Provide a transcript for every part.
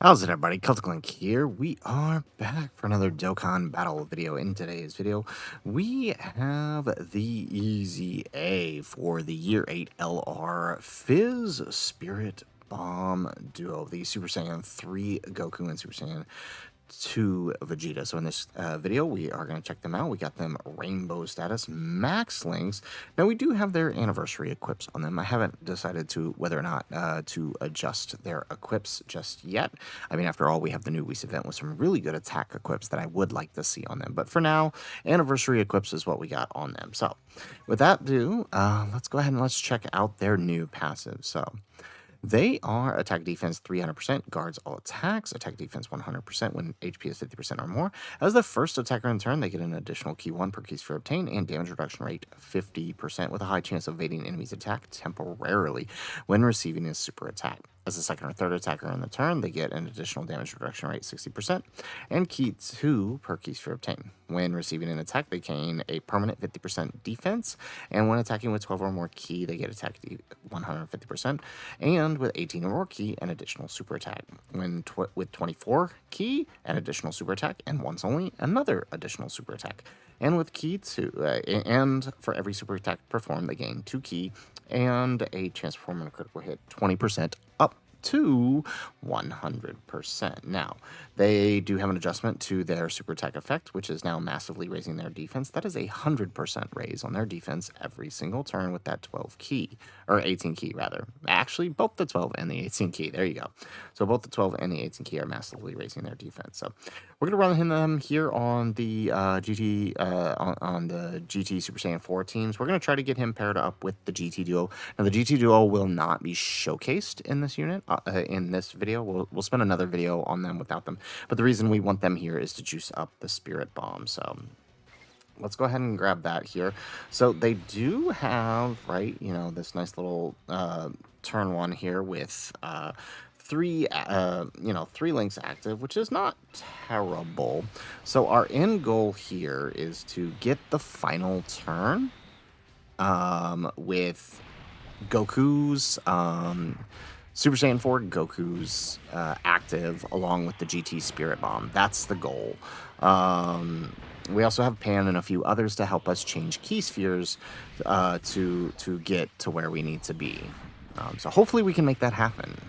How's it, everybody? Celtic Link here. We are back for another Dokkan Battle video. In today's video, we have the EZA for the Year 8 LR Fizz Spirit Bomb Duo, the Super Saiyan 3 Goku and Super Saiyan 2 Vegeta. So in this video, we are going to check them out. We got them rainbow status, max links. Now we do have their anniversary equips on them. I haven't decided to whether or not to adjust their equips just yet. I mean, after all, we have the new Whis event with some really good attack equips that I would like to see on them. But for now, anniversary equips is what we got on them. So with that let's go ahead and let's check out their new passive. So they are attack defense 300%, guards all attacks, attack defense 100% when HP is 50% or more. As the first attacker in turn, they get an additional key 1 per key sphere obtained, and damage reduction rate 50%, with a high chance of evading enemies' attack temporarily when receiving a super attack. As a second or third attacker in the turn, they get an additional damage reduction rate 60%, and key 2 per key sphere obtained. When receiving an attack, they gain a permanent 50% defense, and when attacking with 12 or more key, they get attack 150%, and with 18 or more key, an additional super attack. When with 24 key, an additional super attack, and once only, another additional super attack. And with key 2, and for every super attack performed, they gain 2 key, and a chance to perform a critical hit 20% up to 100%. Now, they do have an adjustment to their super attack effect, which is now massively raising their defense. That is a 100% raise on their defense every single turn with that 12 key, or 18 key rather. Actually, both the 12 and the 18 key. There you go. So both the 12 and the 18 key are massively raising their defense. So we're gonna run them here on the on the GT Super Saiyan 4 teams. We're gonna try to get him paired up with the GT Duo. Now the GT Duo will not be showcased in this unit. In this video, we'll spend another video on them without them. But the reason we want them here is to juice up the Spirit Bomb. So let's go ahead and grab that here. So they do have, right, this nice little turn 1 here with three links active, which is not terrible. So our end goal here is to get the final turn with Goku's Super Saiyan 4 Goku's active along with the GT Spirit Bomb. That's the goal. We also have Pan and a few others to help us change key spheres to get to where we need to be. So hopefully we can make that happen.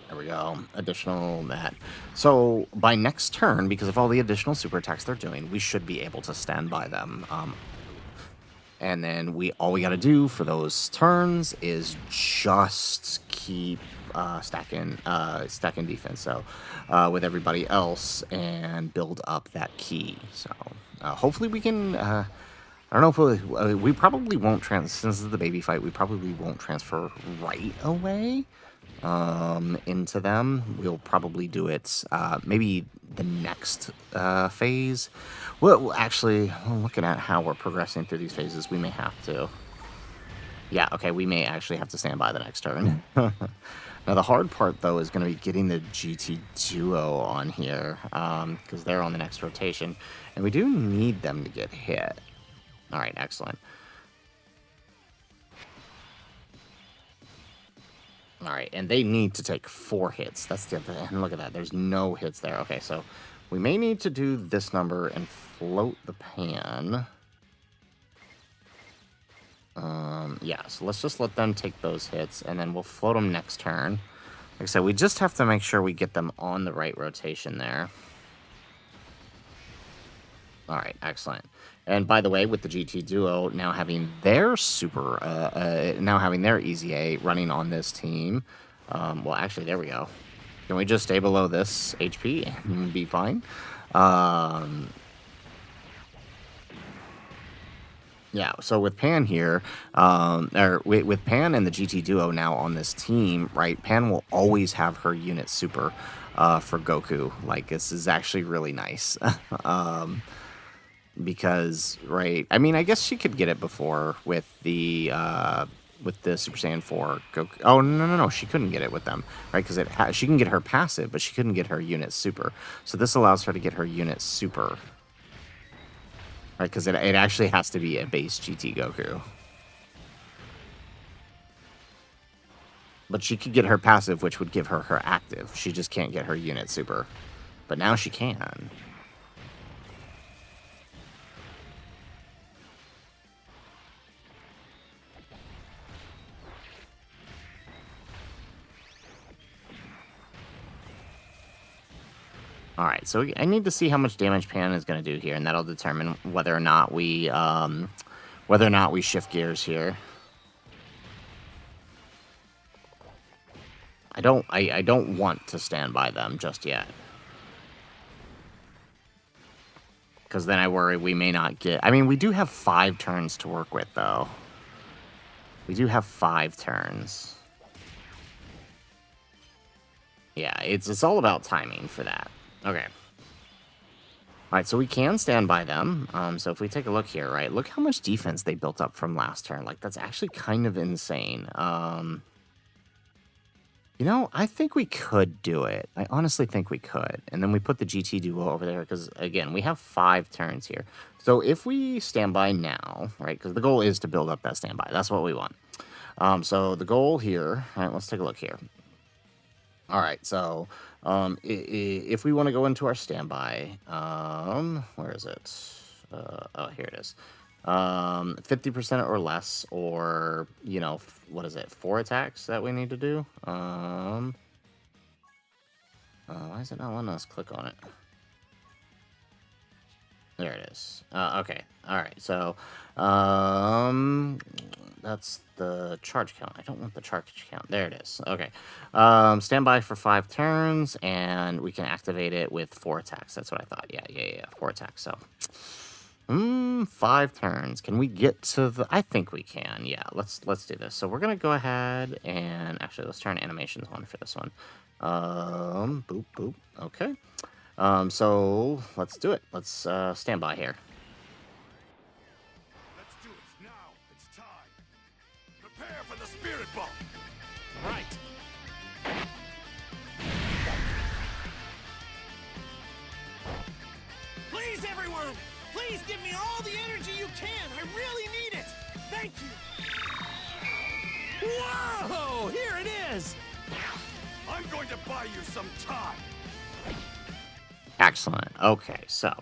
There we go. Additional that. So by next turn, because of all the additional super attacks they're doing, we should be able to stand by them. And then all we got to do for those turns is just keep stacking defense. So with everybody else and build up that key. So hopefully we can. I don't know if we probably won't since this is the baby fight. We probably won't transfer right away into them. We'll probably do it maybe the next phase. Well, actually, looking at how we're progressing through these phases, we may have to. Yeah, okay, we may actually have to stand by the next turn. Now, the hard part, though, is going to be getting the GT Duo on here, because they're on the next rotation, and we do need them to get hit. All right, excellent. All right, and they need to take 4 hits. That's the other thing. And look at that. There's no hits there. Okay, so we may need to do this number and float the Pan. Yeah, so let's just let them take those hits, and then we'll float them next turn. Like I said, we just have to make sure we get them on the right rotation there. All right, excellent. And by the way, with the GT Duo now having their now having their EZA running on this team, well, actually, there we go. Can we just stay below this HP and be fine? Yeah, so with Pan here, or with Pan and the GT Duo now on this team, right, Pan will always have her unit super for Goku. Like, this is actually really nice. Because, right, I mean, I guess she could get it before with the Super Saiyan 4 Goku. Oh, no, she couldn't get it with them, right? Because she can get her passive, but she couldn't get her unit super. So this allows her to get her unit super, right? Because it actually has to be a base GT Goku. But she could get her passive, which would give her her active. She just can't get her unit super. But now she can. All right, so I need to see how much damage Pan is going to do here, and that'll determine whether or not we shift gears here. I don't want to stand by them just yet, because then I worry we may not get. I mean, we do have 5 turns to work with, though. We do have 5 turns. Yeah, it's all about timing for that. Okay. Alright, so we can stand by them. So if we take a look here, right, look how much defense they built up from last turn. Like, that's actually kind of insane. You know, I think we could do it. I honestly think we could. And then we put the GT duo over there because, again, we have 5 turns here. So if we stand by now, right, because the goal is to build up that standby. That's what we want. So the goal here, all right, let's take a look here. All right, so if we want to go into our standby, where is it? Oh, here it is. 50% or less, or, you know, what is it? 4 attacks that we need to do. Why is it not letting us click on it? There it is. Okay. All right. So, that's the charge count. I don't want the charge count. There it is. Okay. Stand by for 5 turns, and we can activate it with 4 attacks. That's what I thought. Yeah. 4 attacks. So, 5 turns. Can we get to the? I think we can. Yeah. Let's do this. So we're gonna go ahead and actually let's turn animations on for this one. Boop boop. Okay. So let's do it. Let's stand by here. Let's do it now. It's time. Prepare for the spirit bomb. Right. Please, everyone, please give me all the energy you can. I really need it. Thank you. Whoa! Here it is. I'm going to buy you some time. Excellent. Okay, so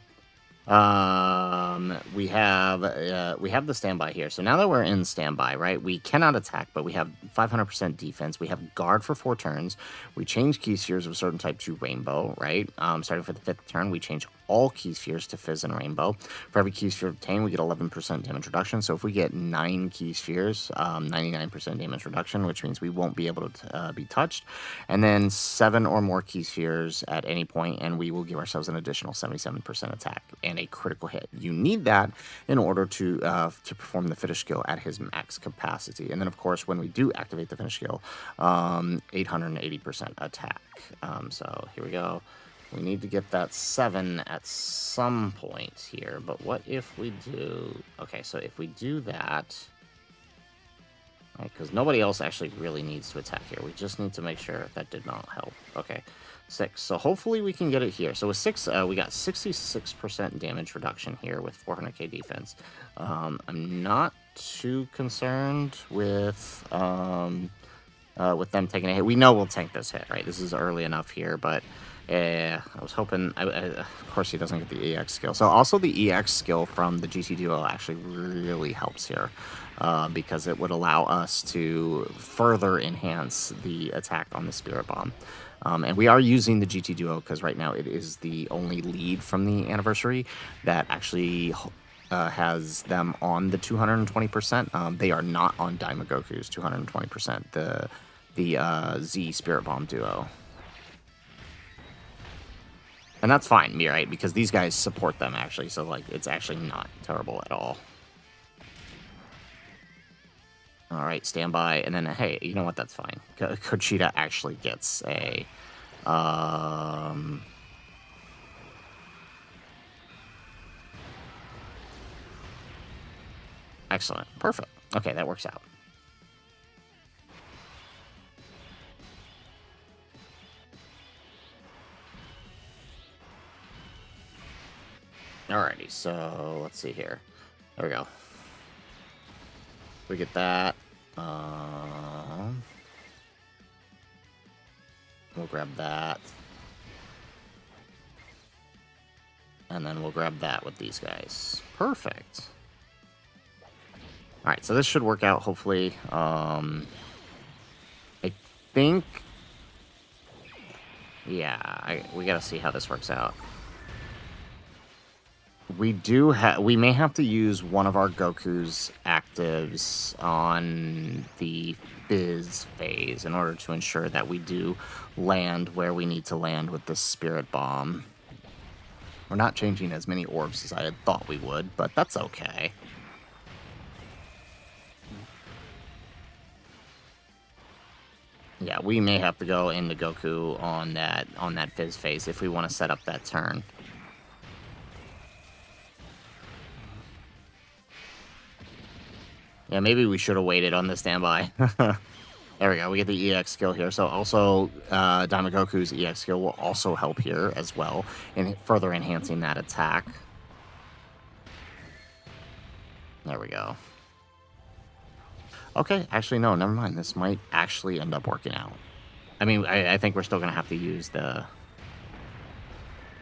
we have the standby here. So now that we're in standby, right, we cannot attack, but we have 500% defense. We have guard for 4 turns. We change key spheres of a certain type to rainbow, right? Starting for the 5th turn, we change all key spheres to fizz and rainbow. For every key sphere obtained, we get 11% damage reduction. So if we get 9 key spheres, 99% damage reduction, which means we won't be able to be touched. And then 7 or more key spheres at any point, and we will give ourselves an additional 77% attack and a critical hit. You need that in order to perform the finish skill at his max capacity. And then, of course, when we do activate the finish skill, 880% attack. So here we go. We need to get that 7 at some point here, but what if we do... Okay, so if we do that... Right, because nobody else actually really needs to attack here. We just need to make sure that did not help. Okay, 6. So hopefully we can get it here. So with 6, we got 66% damage reduction here with 400k defense. I'm not too concerned with them taking a hit. We know we'll tank this hit, right? This is early enough here, but... I was hoping, of course he doesn't get the EX skill. So also the EX skill from the GT Duo actually really helps here because it would allow us to further enhance the attack on the Spirit Bomb. And we are using the GT Duo because right now it is the only lead from the Anniversary that actually has them on the 220%. They are not on Daima Goku's 220%, the Z Spirit Bomb Duo. And that's fine, right? Because these guys support them, actually. So, like, it's actually not terrible at all. All right, stand by. And then, hey, you know what? That's fine. Kuchita actually gets a... Excellent. Perfect. Okay, that works out. Alrighty, so let's see here. There we go. We get that. We'll grab that. And then we'll grab that with these guys. Perfect. Alright, so this should work out, hopefully. I think... Yeah, we gotta see how this works out. We may have to use one of our Goku's actives on the Fizz phase in order to ensure that we do land where we need to land with the Spirit Bomb. We're not changing as many orbs as I had thought we would, but that's okay. Yeah, we may have to go into Goku on that Fizz phase if we want to set up that turn. Yeah, maybe we should have waited on the standby. There we go. We get the EX skill here. So also, Daima Goku's EX skill will also help here as well in further enhancing that attack. There we go. Okay, actually, no, never mind. This might actually end up working out. I mean, I think we're still going to have to use the...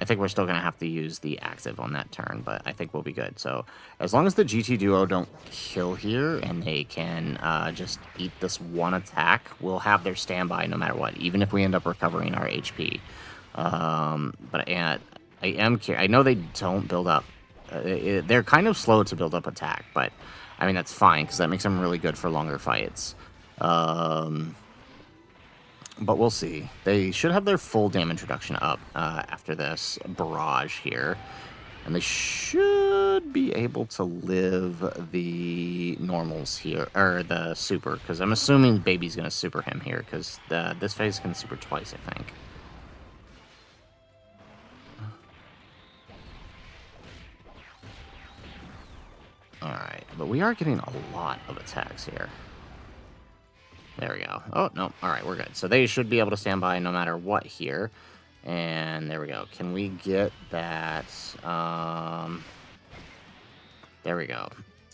I think we're still going to have to use the active on that turn, but I think we'll be good. So as long as the GT Duo don't kill here and they can just eat this one attack, we'll have their standby no matter what, even if we end up recovering our HP. But I am curious. I know they don't build up. They're kind of slow to build up attack, but I mean, that's fine because that makes them really good for longer fights. But we'll see. They should have their full damage reduction up after this barrage here. And they should be able to live the normals here, or the super, because I'm assuming Baby's going to super him here, because this phase can super twice, I think. Alright, but we are getting a lot of attacks here. There we go. Oh, no. All right, we're good. So they should be able to stand by no matter what here. And there we go. Can we get that? There we go.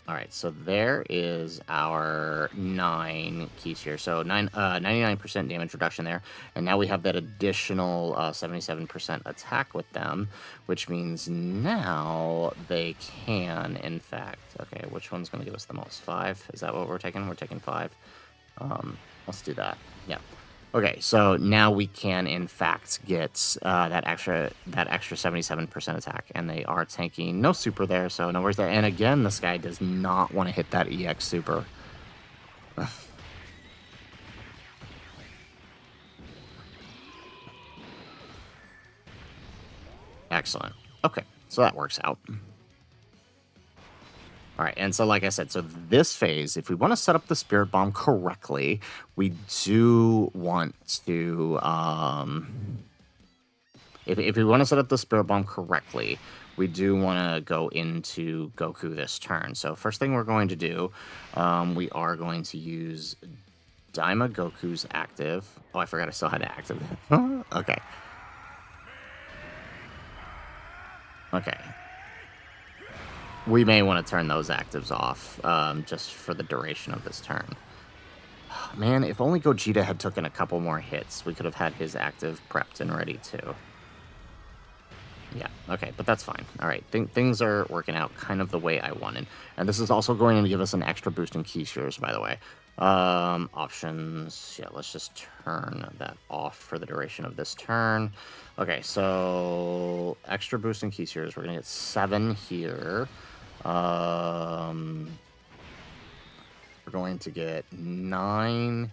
All right, so there is our 9 keys here. So 99% damage reduction there. And now we have that additional 77% attack with them, which means now they can, in fact... Okay, which one's going to give us the most? 5? Is that what we're taking? We're taking 5. Let's do that. Yeah. Okay, so now we can in fact get that extra 77% attack, and they are tanking no super there, so no worries there. And again, this guy does not want to hit that EX super. Excellent. Okay, so that works out. All right, and so like I said, so this phase, if we want to set up the Spirit Bomb correctly, we do want to, if we want to set up the Spirit Bomb correctly, we do want to go into Goku this turn. So first thing we're going to do, we are going to use Daima Goku's active. Oh, I forgot I still had active. Okay. Okay. We may want to turn those actives off, just for the duration of this turn. Man, if only Gogeta had taken a couple more hits, we could have had his active prepped and ready too. Yeah, okay, but that's fine. All right, things are working out kind of the way I wanted. And this is also going to give us an extra boost in key shares, by the way. Options, yeah, let's just turn that off for the duration of this turn. Okay, so extra boost in key shares, we're going to get 7 here. We're going to get 9.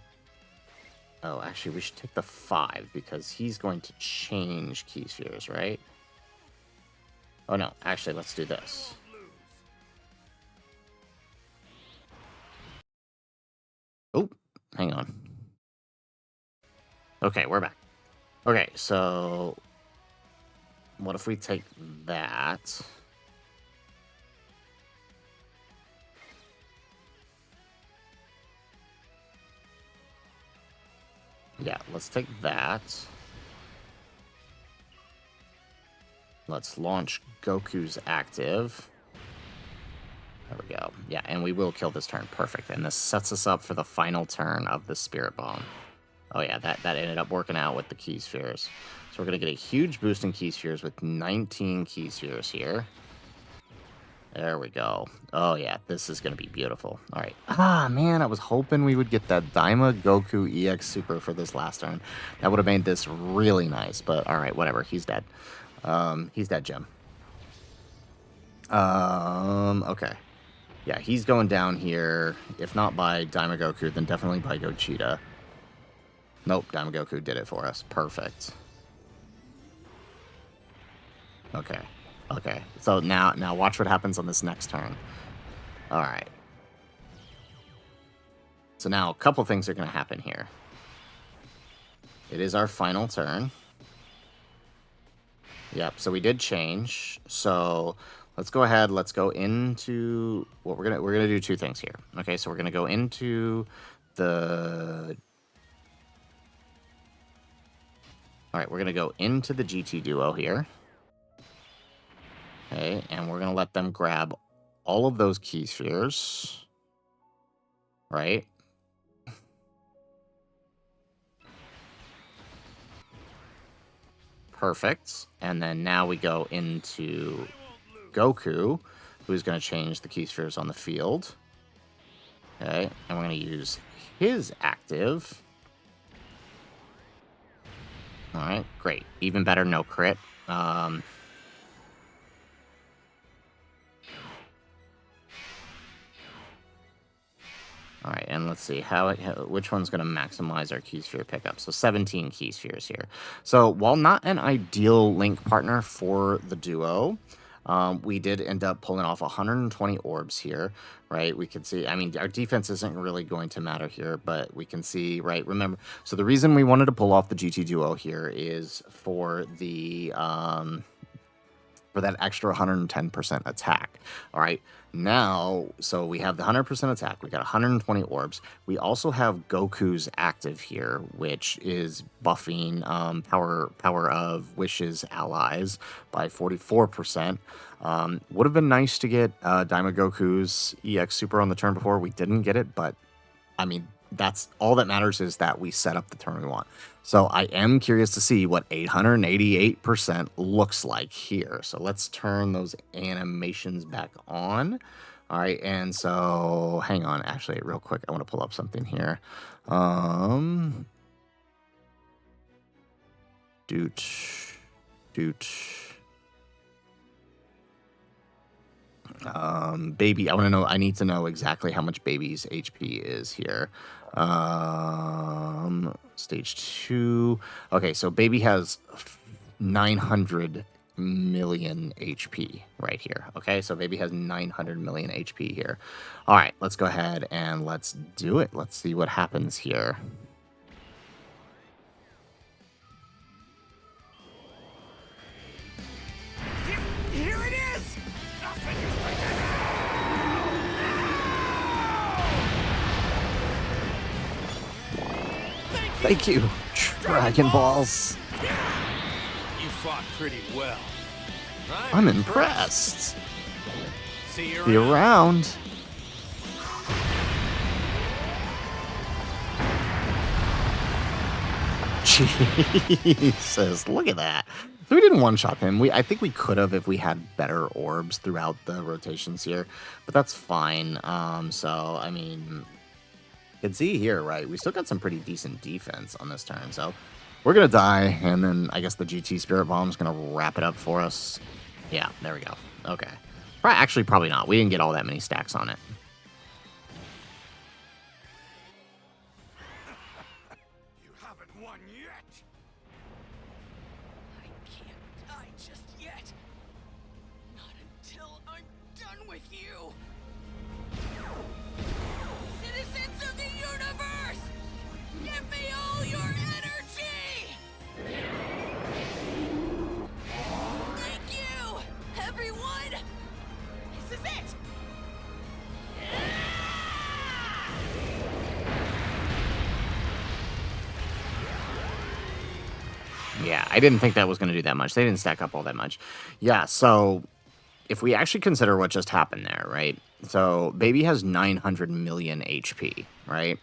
Oh, actually, we should take the 5 because he's going to change key shares, right? Oh, no. Actually, let's do this. Oh, hang on. Okay, we're back. Okay, so what if we take that? Yeah, let's take that. Let's launch Goku's active. There we go. Yeah, and we will kill this turn. Perfect. And this sets us up for the final turn of the Spirit Bomb. Oh yeah, that ended up working out with the key spheres. So we're going to get a huge boost in key spheres with 19 key spheres here. There we go. Oh yeah, this is going to be beautiful. All right. Ah, man, I was hoping we would get that Daima Goku EX Super for this last turn. That would have made this really nice, but all right, whatever. He's dead. He's dead, Jim. Okay. Yeah, he's going down here. If not by Daima Goku, then definitely by Gogeta. Nope, Daima Goku did it for us. Perfect. Okay. Okay. So now watch what happens on this next turn. All right. So now a couple things are going to happen here. It is our final turn. Yep, so we did change. So let's go ahead. Let's go into what we're gonna do two things here. Okay, so we're gonna go into the. All right, we're gonna go into the GT duo here. Okay, and we're gonna let them grab all of those key spheres. Right. Perfect. And then now we go into Goku, who's going to change the key spheres on the field. Okay, and we're going to use his active. All right, great. Even better, no crit. All right, and let's see which one's going to maximize our key sphere pickup. So 17 key spheres here. So while not an ideal link partner for the duo, we did end up pulling off 120 orbs here, right? We can see, I mean, our defense isn't really going to matter here, but we can see, right? Remember, so the reason we wanted to pull off the GT duo here is for the for that extra 110% attack. All right. Now, so we have the 100% attack. We got 120 orbs. We also have Goku's active here, which is buffing power of Wish's allies by 44%. Would have been nice to get Daima Goku's EX Super on the turn before. We didn't get it, but I mean, that's all that matters is that we set up the turn we want. So I am curious to see what 888% looks like here. So let's turn those animations back on. All right, and so hang on, actually, real quick, I want to pull up something here. Baby, I need to know exactly how much Baby's HP is here. Stage 2. Okay, so Baby has 900 million HP right here. Okay, so Baby has 900 million HP here. All right, let's go ahead and let's do it. Let's see what happens here. Here it is! Thank you, Dragon Balls. You fought pretty well. I'm impressed. See you around. Jesus, look at that. So we didn't one-shot him. I think we could have if we had better orbs throughout the rotations here, but that's fine. So, I mean, you can see here, right, we still got some pretty decent defense on this turn, so we're going to die, and then I guess the GT Spirit Bomb is going to wrap it up for us. Yeah, there we go. Okay. Actually, probably not. We didn't get all that many stacks on it. You haven't won yet. I can't die just yet. Not until I'm done with you. Citizens of the universe, give me all your energy. Thank you, everyone. This is it. Yeah, I didn't think that was going to do that much. They didn't stack up all that much. Yeah, so if we actually consider what just happened there, right? So Baby has 900 million HP, right?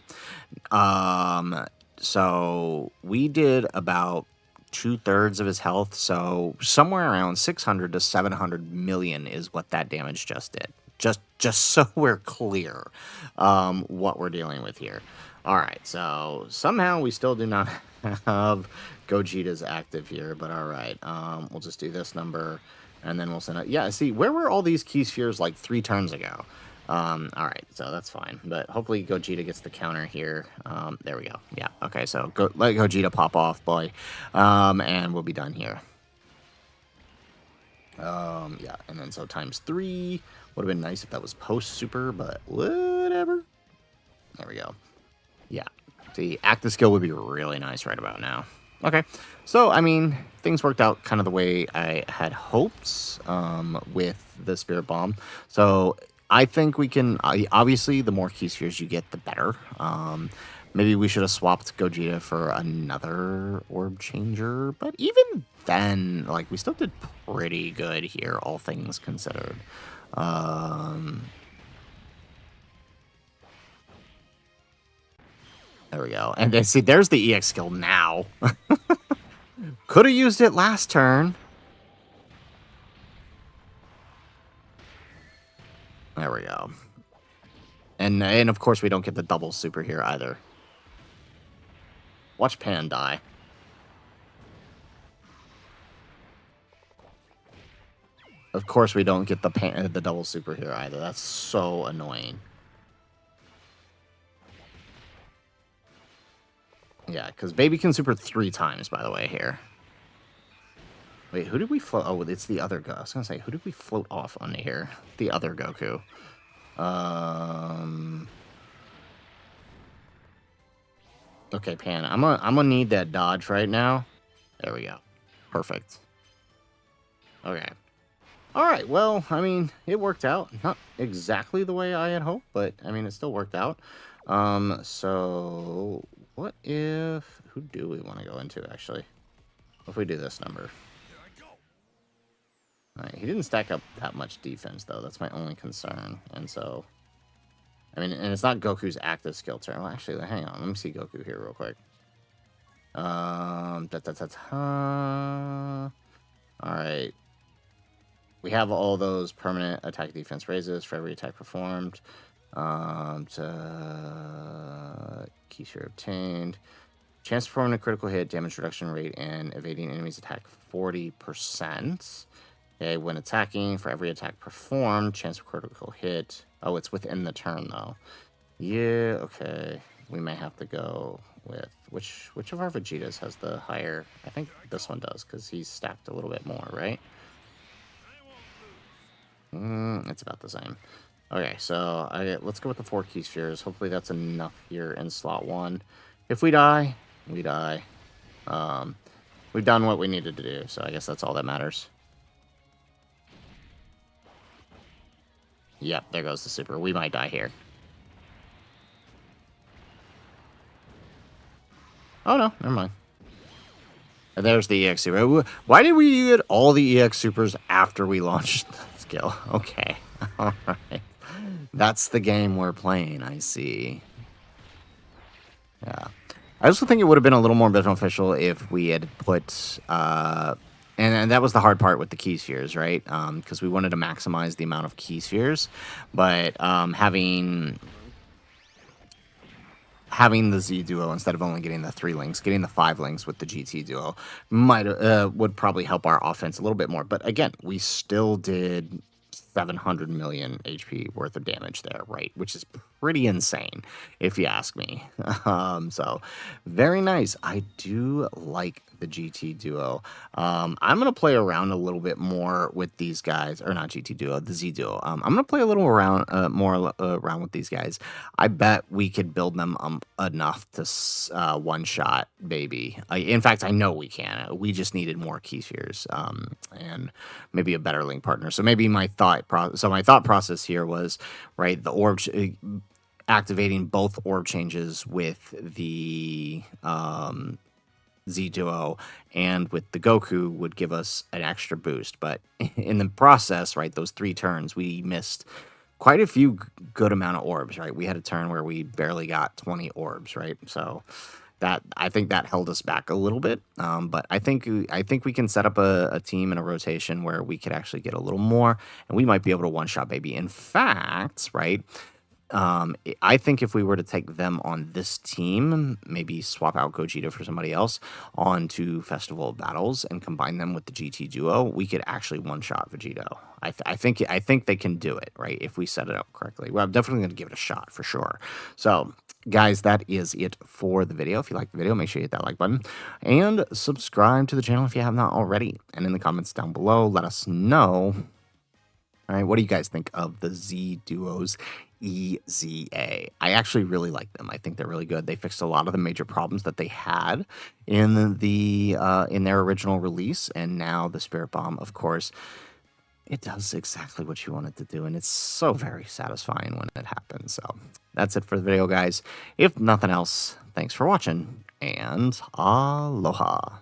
So we did about 2/3 of his health. So somewhere around 600 to 700 million is what that damage just did. Just so we're clear, what we're dealing with here. All right, so somehow we still do not have Gogeta's active here, but all right, we'll just do this number, and then we'll send it. Yeah, see, where were all these key spheres like 3 turns ago? All right, so that's fine, but hopefully Gogeta gets the counter here. There we go. Yeah, okay, so let Gogeta pop off, boy, and we'll be done here. Yeah, and then so ×3 would have been nice if that was post super, but whatever. There we go. Yeah, see, active skill would be really nice right about now. Okay, so I mean, things worked out kind of the way I had hoped with the Spirit Bomb. So I think we can, obviously, the more key spheres you get, the better. Maybe we should have swapped Gogeta for another orb changer, but even then, like, we still did pretty good here, all things considered. There we go. And then, see, there's the EX skill now. Could have used it last turn. There we go. And of course, we don't get the double super here either. Watch Pan die. Of course, we don't get the double super here either. That's so annoying. Yeah, because Baby can super 3 times, by the way, here. Wait, who did we float? Oh, it's the other Goku. I was going to say, who did we float off onto here? The other Goku. Okay, Pan. I'm gonna need that dodge right now. There we go. Perfect. Okay. All right. Well, I mean, it worked out. Not exactly the way I had hoped, but I mean, it still worked out. So what if? Who do we want to go into actually? If we do this number. All right. He didn't stack up that much defense though. That's my only concern. And so. I mean, and it's not Goku's active skill turn. Well, actually, hang on. Let me see Goku here real quick. All right. We have all those permanent attack defense raises for every attack performed. Key share obtained. Chance to perform a critical hit, damage reduction rate, and evading enemies attack 40%. Okay, when attacking, for every attack performed, chance of critical hit. Oh, it's within the turn, though. Yeah, okay. We may have to go with... Which of our Vegetas has the higher... I think this one does, because he's stacked a little bit more, right? It's about the same. Okay, so let's go with the 4 key spheres. Hopefully that's enough here in slot 1. If we die, we die. We've done what we needed to do, so I guess that's all that matters. Yep, there goes the super. We might die here. Oh, no, never mind. And there's the EX super. Why did we get all the EX supers after we launched the skill? Okay, all right. That's the game we're playing, I see. Yeah. I also think it would have been a little more beneficial if we had put... And that was the hard part with the key spheres, right? Because we wanted to maximize the amount of key spheres, but having the Z duo instead of only getting the 3 links, getting the 5 links with the GT duo would probably help our offense a little bit more. But again, we still did 700 million HP worth of damage there, right? Which is pretty insane, if you ask me. So very nice. I do like the GT duo. I'm gonna play around a little bit more with these guys, or not GT duo, the Z duo. I'm gonna play a little around, more around with these guys. I bet we could build them enough to one shot baby. In fact, I know we can. We just needed more key spheres, and maybe a better link partner. So maybe my thought process here was, right, the orb activating both orb changes with the Z duo and with the Goku would give us an extra boost. But in the process, right, those 3 turns, we missed quite a few good amount of orbs, right? We had a turn where we barely got 20 orbs, right? So that I think that held us back a little bit. But I think we can set up a team and a rotation where we could actually get a little more, and we might be able to one shot baby. In fact, right? I think if we were to take them on this team, maybe swap out Gogeta for somebody else onto Festival of Battles and combine them with the GT duo, we could actually one shot Vegeta. I think they can do it, right? If we set it up correctly. Well, I'm definitely going to give it a shot for sure. So, guys, that is it for the video. If you like the video, make sure you hit that like button and subscribe to the channel if you have not already. And in the comments down below, let us know. All right, what do you guys think of the Z Duos EZA? I actually really like them. I think they're really good. They fixed a lot of the major problems that they had in in their original release, and now the Spirit Bomb, of course, it does exactly what you want it to do, and it's so very satisfying when it happens. So that's it for the video, guys. If nothing else, thanks for watching, and aloha.